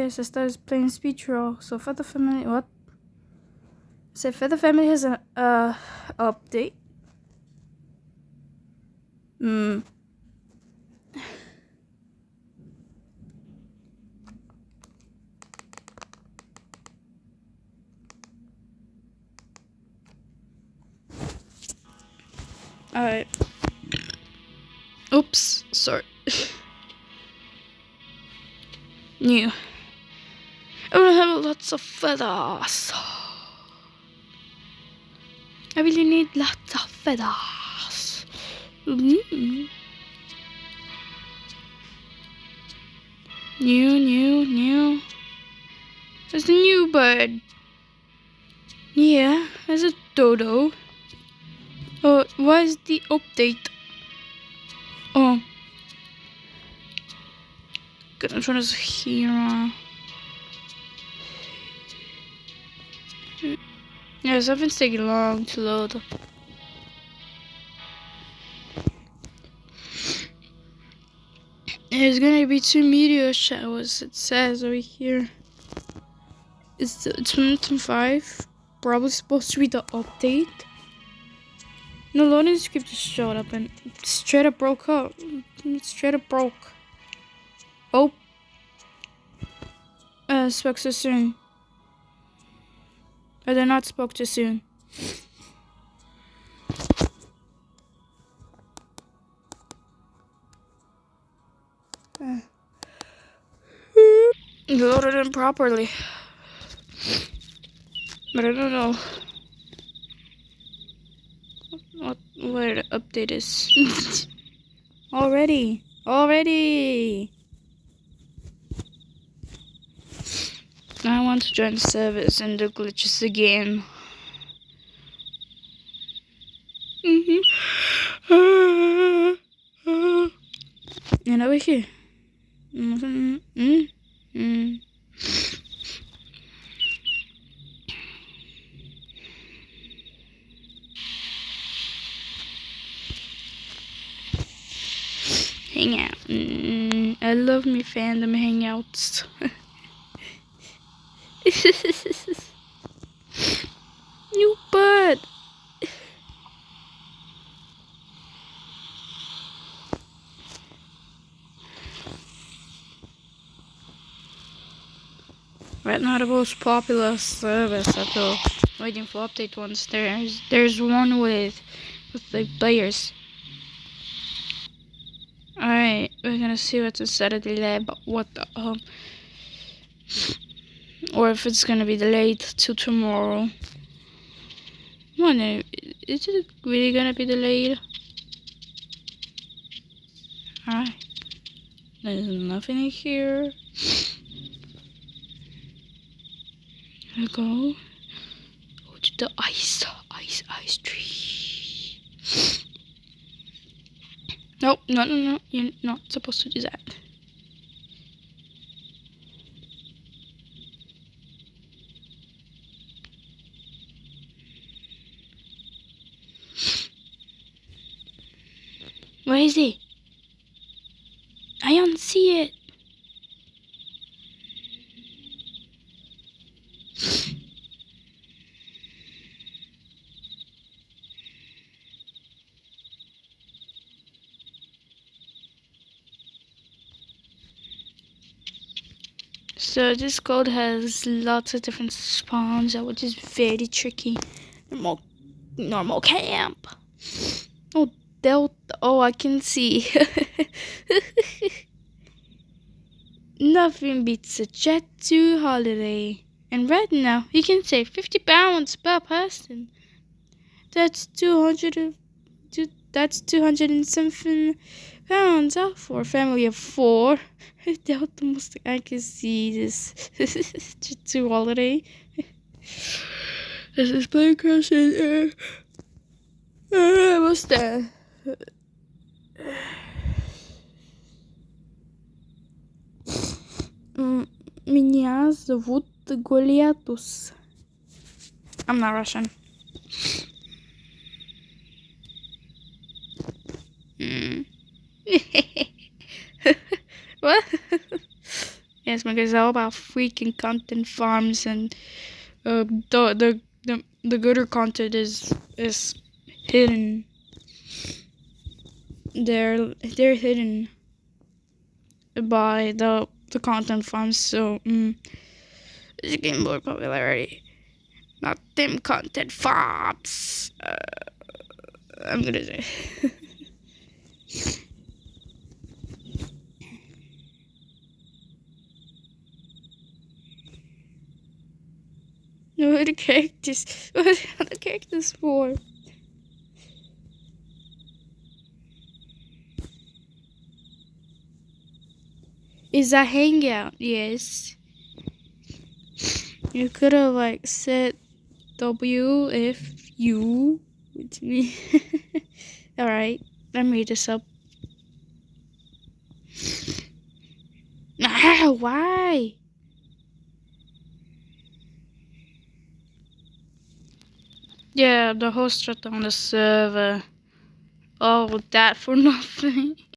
this. I started playing speech roll. So Feather Family, what? So Feather Family has an update. Alright. Oops, sorry. New. I want to have lots of feathers. I really need lots of feathers. New. There's a new bird. Yeah, there's a dodo. Oh, where's the update? Oh. Good, I'm trying to hear. Yeah, something's taking long to load. There's gonna be 2 meteor showers, it says over here. It's 2005. Probably supposed to be the update. No, loading script just showed up and straight up broke up. Straight up broke. Oh. Spoke too soon. Or they're not spoke too soon. Loaded in properly. But I don't know where the update is. Already. I want to join the service and do glitches again. And over here. Hang out. I love me fandom hangouts. You bird. Right now the most popular service after waiting for update ones. There's one with the players. Alright, we're gonna see what's inside of the lab. What the or if it's gonna be delayed till tomorrow. Is it really gonna be delayed? Alright. There's nothing in here. Here we go. Go to the ice tree. Nope, no. You're not supposed to do that. Where is he? I don't see it. So this code has lots of different spawns, which is very tricky. Normal camp. Oh, Delta. Oh, I can see. Nothing beats a Jet 2 holiday. And right now, you can save 50 pounds per person. That's 200 and something pounds out for a family of 4. Delta Mustang, I can see this. Jet 2 holiday. This is plane crashing. What's that? Меня зовут Goliathus. I'm not Russian. What? Yeah, Yes, because it's all about freaking content farms and the gooder content is hidden. They're hidden by the content farms. So it's getting more popularity. Not them content farms. I'm gonna say. No, what the characters? What are the characters for? Is a hangout? Yes. You could have like said W if you with me. All right, let me read this up. Ah, why? Yeah, the host shut down the server. Oh, that for nothing.